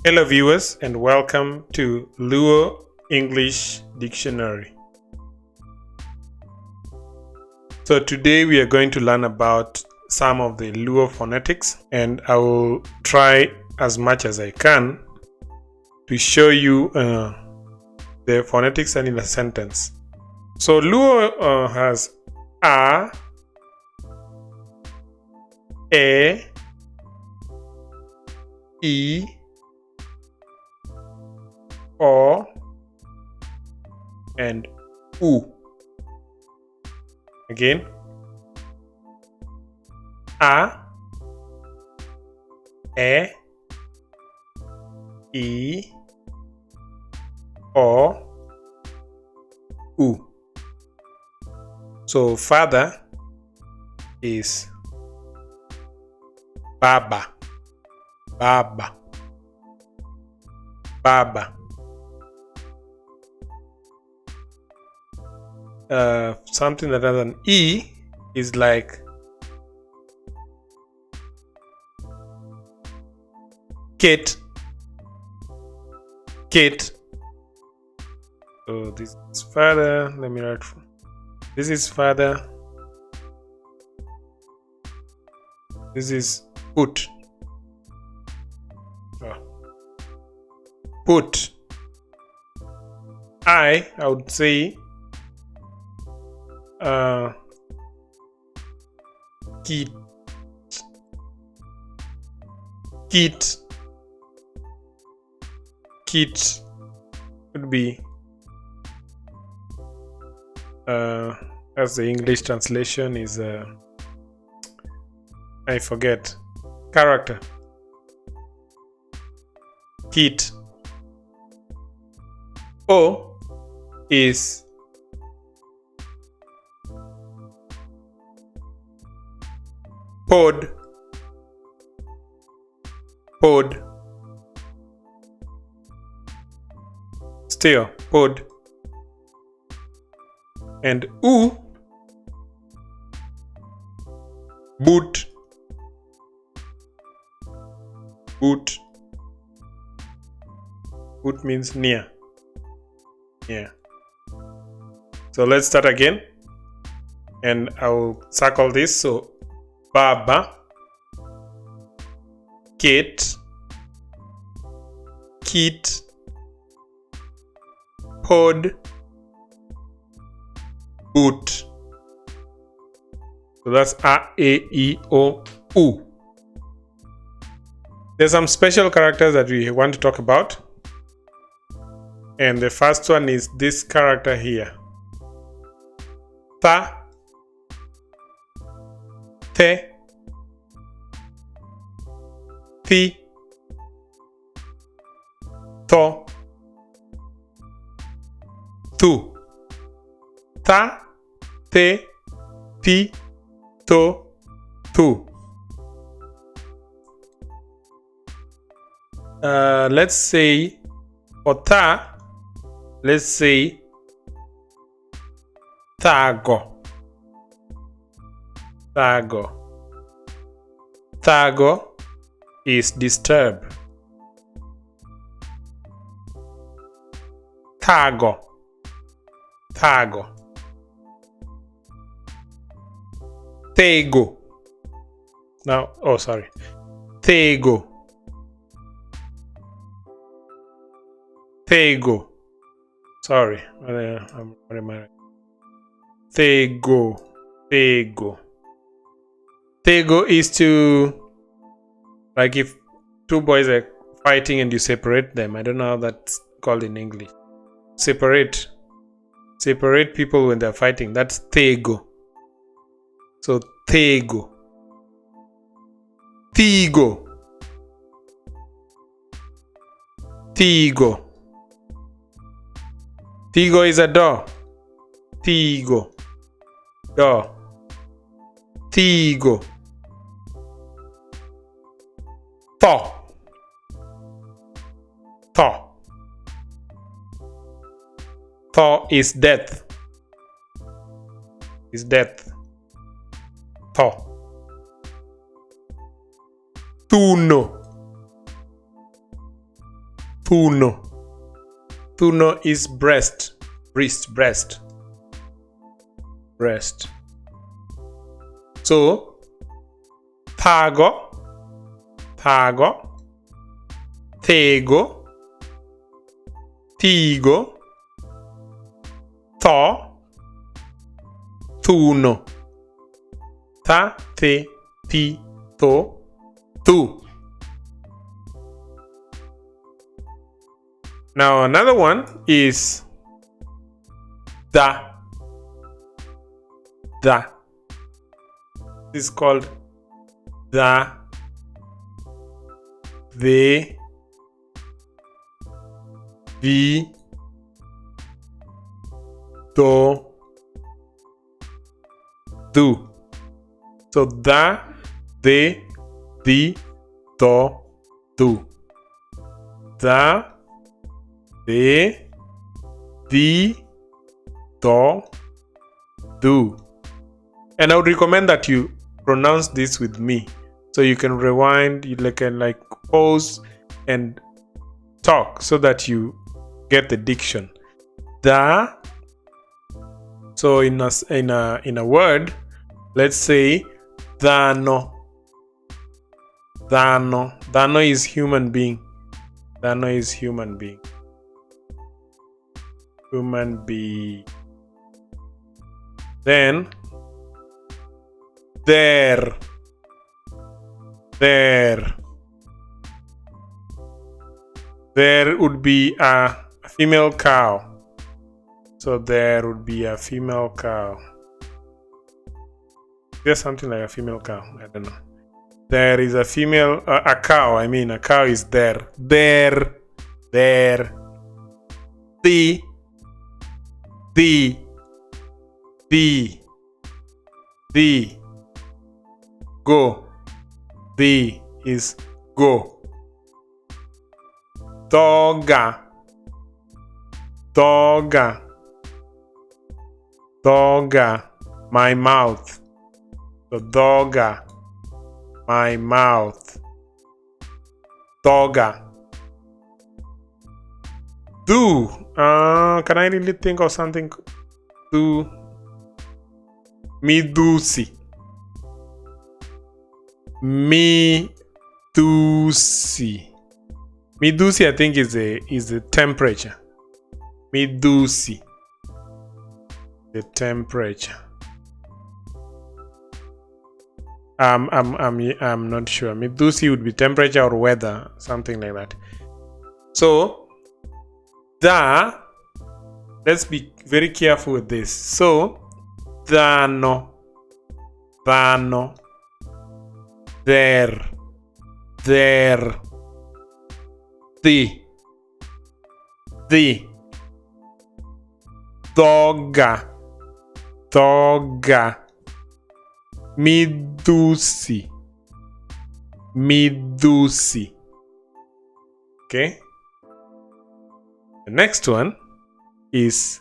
Hello viewers and welcome to Luo English Dictionary. So today we are going to learn about some of the Luo phonetics, and I will try as much as I can to show you the phonetics and in a sentence. So Luo has A, E, I, O, and U. Again, A, E, I, O, U. So father is Baba, Baba, Baba. Something that has an E is like kit, kit. So this is father. Let me write. This is father. This is put. Put. I would say kit, kit, kit would be as the English translation is I forget, character, kit. O is pod, pod, still pod, and U, boot, boot, boot means near. Yeah. So let's start again, and I will circle this. So Baba, kit, kit, pod, boot. So that's A, E, I, O, U. There's some special characters that we want to talk about. And the first one is this character here. Tha, the, thi, tho, thu. Tha, the, thi, tho, thu. Let's say for tha, let's say thago, thago. Thago is disturb. Thago, thago. Tego. Now, oh sorry, tego, tego. Sorry, I'm Tego, tego. Tego is to, like if two boys are fighting and you separate them. I don't know how that's called in English. Separate people when they're fighting. That's tego. So tego. Tigo, tigo. Tigo is a door. Tigo, door. Tigo. Tho, tho. Tho is death. Is death. Tho. Tuno. Thuno. Thuno is breast. Breast. So, thago, thego, thigo, tho, thuno. Tha, the, thi, tho, thu. Now another one is da. This is called da, the, vi, do, do. So da, the, do, do. Da, the, do, do. And I would recommend that you pronounce this with me. So you can rewind, you can like pause and talk so that you get the diction. Da. So in a word, let's say dhano. Dhano is human being. Dhano is human being. Human being. Then there. There would be a female cow. So there would be a female cow. There's something like a female cow. I don't know. There is a female, a cow. I mean, a cow is there. There. The. Go. The is go. Doga. My mouth. So doga. My mouth. Doga. Do. Can I really think of something? Do. Midusi. Midusi, I think is the temperature. Midusi. The temperature. I'm not sure. Midusi would be temperature or weather, something like that. So da, let's be very careful with this. So dhano, there, the, doga, midusi. Okay. The next one is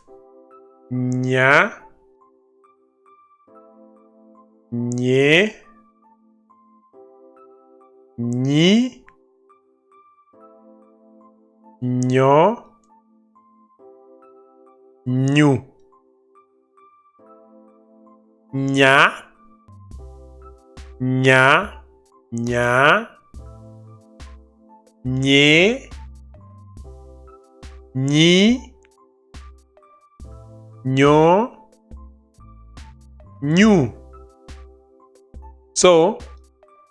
nya, nye, nyi, nyo, nyu, nya, nye, nyi, nyo, nyu. So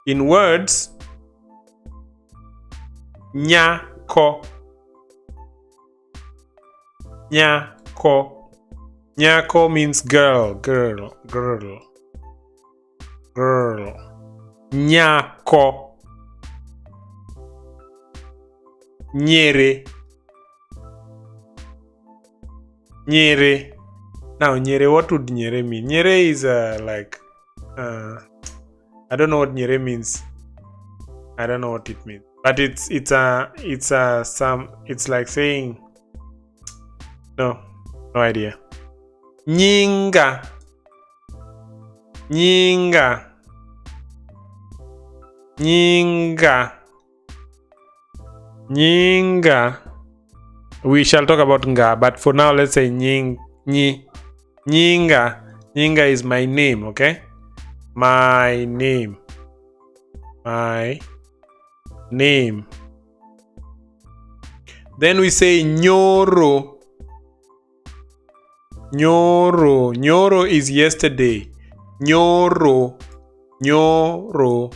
in words, nyako. Nyako means girl. Nyako. Nyere. Now nyere, what would nyere mean? Nyere is like I don't know what nyere means. I don't know what it means. But it's like saying no idea. Nyinga. We shall talk about nga, but for now, let's say nyinga. Nyinga is my name, okay? My name. My name. Then we say nyoro. Nyoro. Nyoro is yesterday. Nyoro. Nyoro.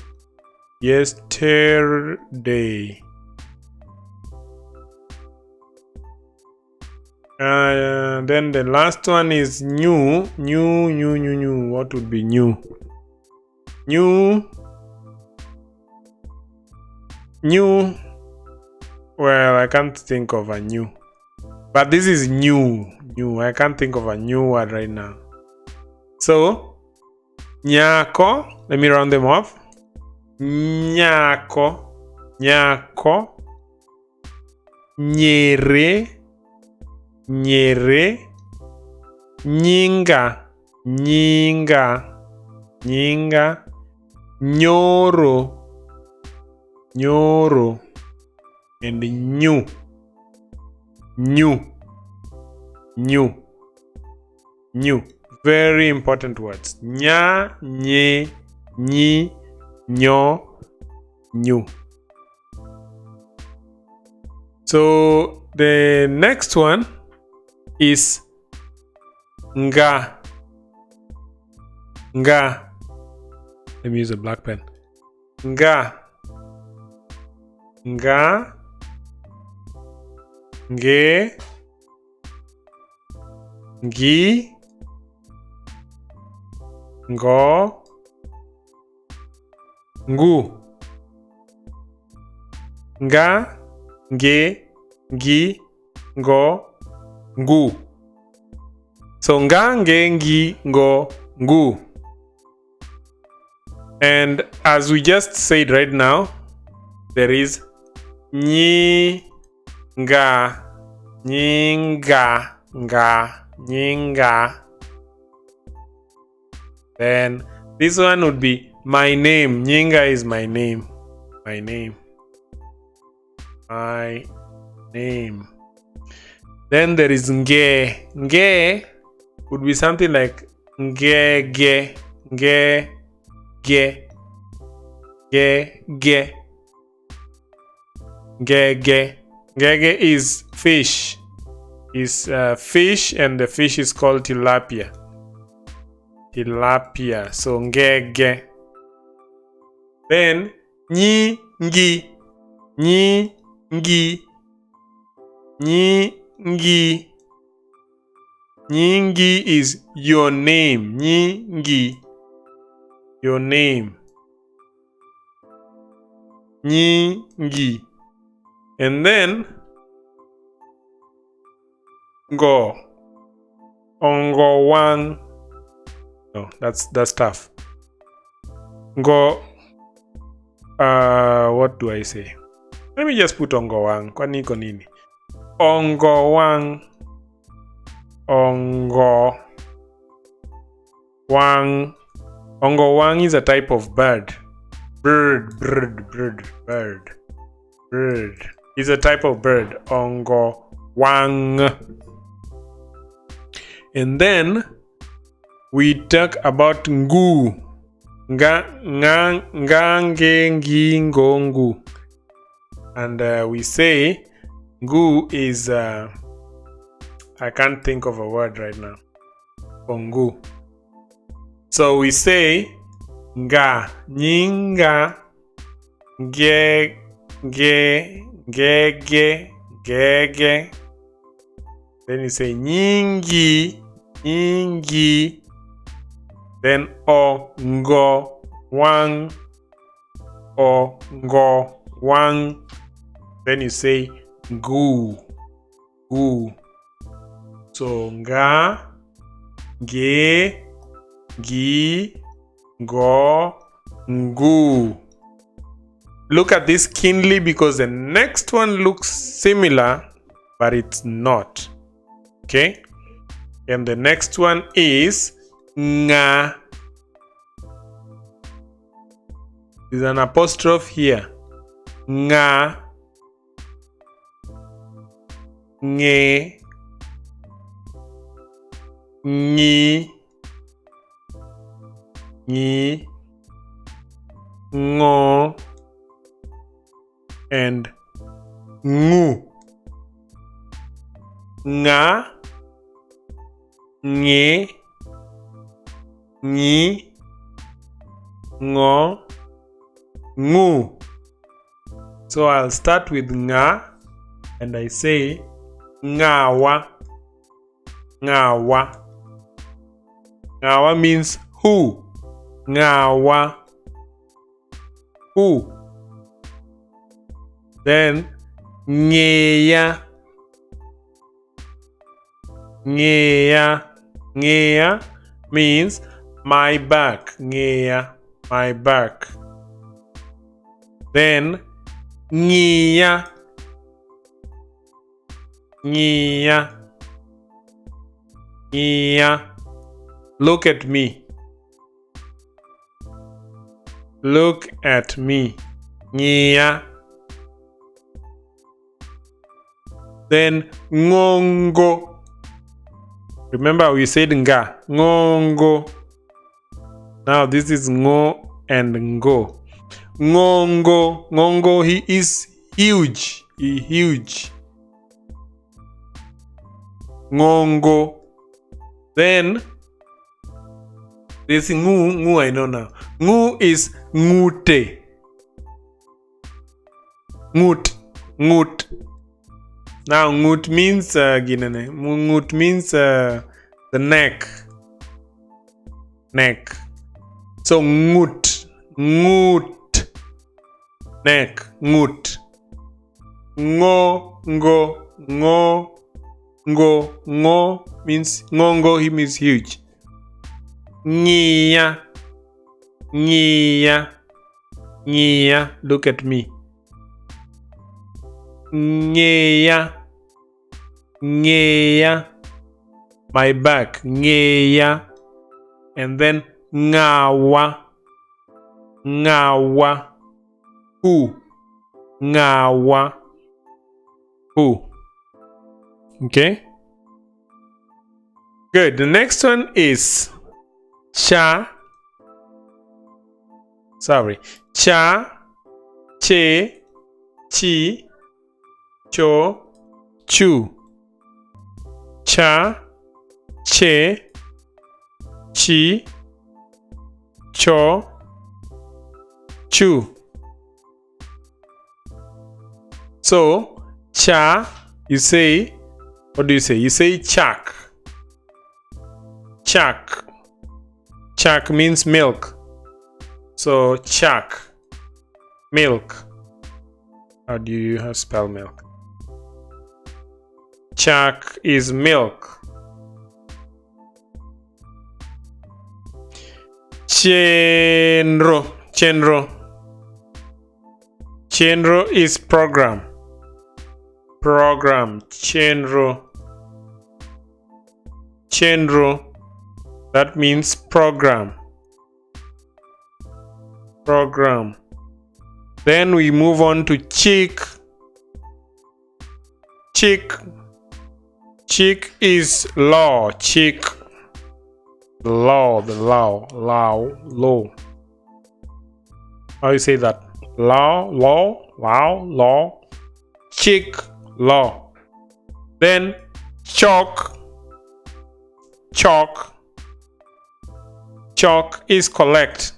Yesterday. Then the last one is new. New. What would be new? New. Well, I can't think of a new. But this is new. I can't think of a new word right now. So, nyako. Let me round them off. Nyako. Nyere. Nyinga. Nyoro. And new. Very important words. Nya, nye, nyi, nyo, new. So the next one is nga. Let me use a black pen. Nga. Nge. Ngi. Ngo. Ngu. Nga. Nge. Ngi. Ngo. Ngu. So nga, nge, ngi, ngo, ngu. And as we just said right now, there is nyinga. Then this one would be my name. Nyinga is my name. My name. Then there is nge. Nge would be something like nge. Gege is fish. Fish, and the fish is called tilapia. So ngege. Then nyingi. Nyingi is your name. Nyingi. Your name. Nyingi. And then go. Ongo wang. No, that's tough. Go. What do I say? Let me just put ongo wang. Kwa niko nini? Ongo wang. Ongo wang. Ongo wang is a type of bird. Bird. Is a type of bird. Ongo wang. And then we talk about ngu. Ngu. And we say ngu is I can't think of a word right now for ngu. So we say nga, nyinga, ge. Then you say nyingi. Then ongo wang. Then you say gu. So nga, ge, gi, go, ngu. Look at this keenly because the next one looks similar, but it's not. Okay? And the next one is nga. There's an apostrophe here. Nga. nge, nyi, nyi, ngo, and ngu. Nga, nge, nyi, ngo, ngu. So I'll start with nga and I say ngawa. Ngawa. Ngawa means who. Ngawa. Who. Then ngeya. Ngeya. Ngeya means my back. Ngeya, my back. Then ngiya. Ngiya. Ngiya. Look at me. Look at me. Ngiya. Then ngongo. Remember we said nga. Ngongo. Now this is ngo and ngo. Ngongo. Ngongo, he is huge. He huge. Ngongo. Then this ngu I know now. Ngu is ngute. Ngut. Ngut. Now ngut means ngut means the neck. Neck. So ngut. Ngut. Neck. Ngut. Ngo. Ngo. Ngo. Ngo. Ngo means ngongo, he means huge. Ngiya. Ngiya. Ngiya. Look at me. Ngeya. Ngeya. My back. Ngeya. And then ngawa. Ngawa. Who. Ngawa. Who. Okay. Good. The next one is cha. Sorry. Cha. Che. Chi. Cho. Chu. Cha. Che. Chi. Cho. Chu. So cha, you say, what do you say? You say chak. Chak. Chak means milk. So chak. Milk. How do you spell milk? Chak is milk. Chenro. Chenro. Chenro is program. Program. Chenro. Chenro. That means program. Program. Then we move on to chick. Chick. Chick is law. Chick. The law. The law. Law. Law. How you say that? Law. Law. Law. Law. Chick. Law. Then chalk. Chalk. Chalk is collect.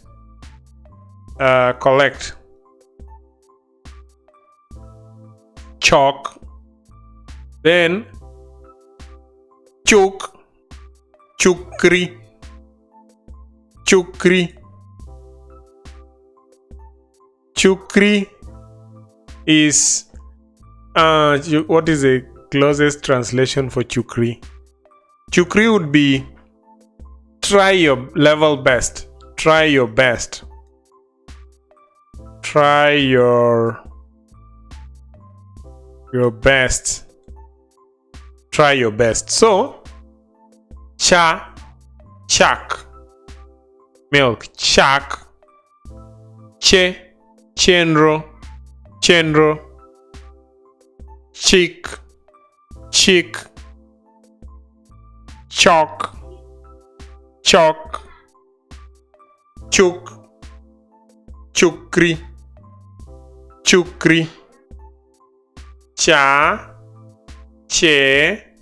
Collect. Chalk. Then chuk. Chukri. Chukri. Chukri is what is the closest translation for chukri? Chukri would be try your level best. Try your best. Try your best. Try your best. So cha, chak, milk. Chak. Che, chenro, chenro. Chick, chick, chalk, chalk, chuk, chukri, chukri, cha, che,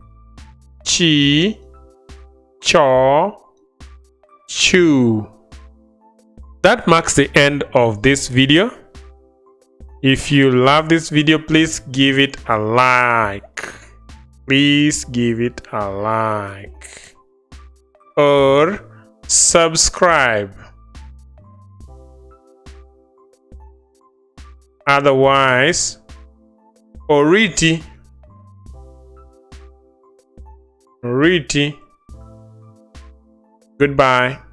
chi, chaw, chew. That marks the end of this video. If you love this video, please give it a like. Please give it a like. Or subscribe. Otherwise, Oriti. Goodbye.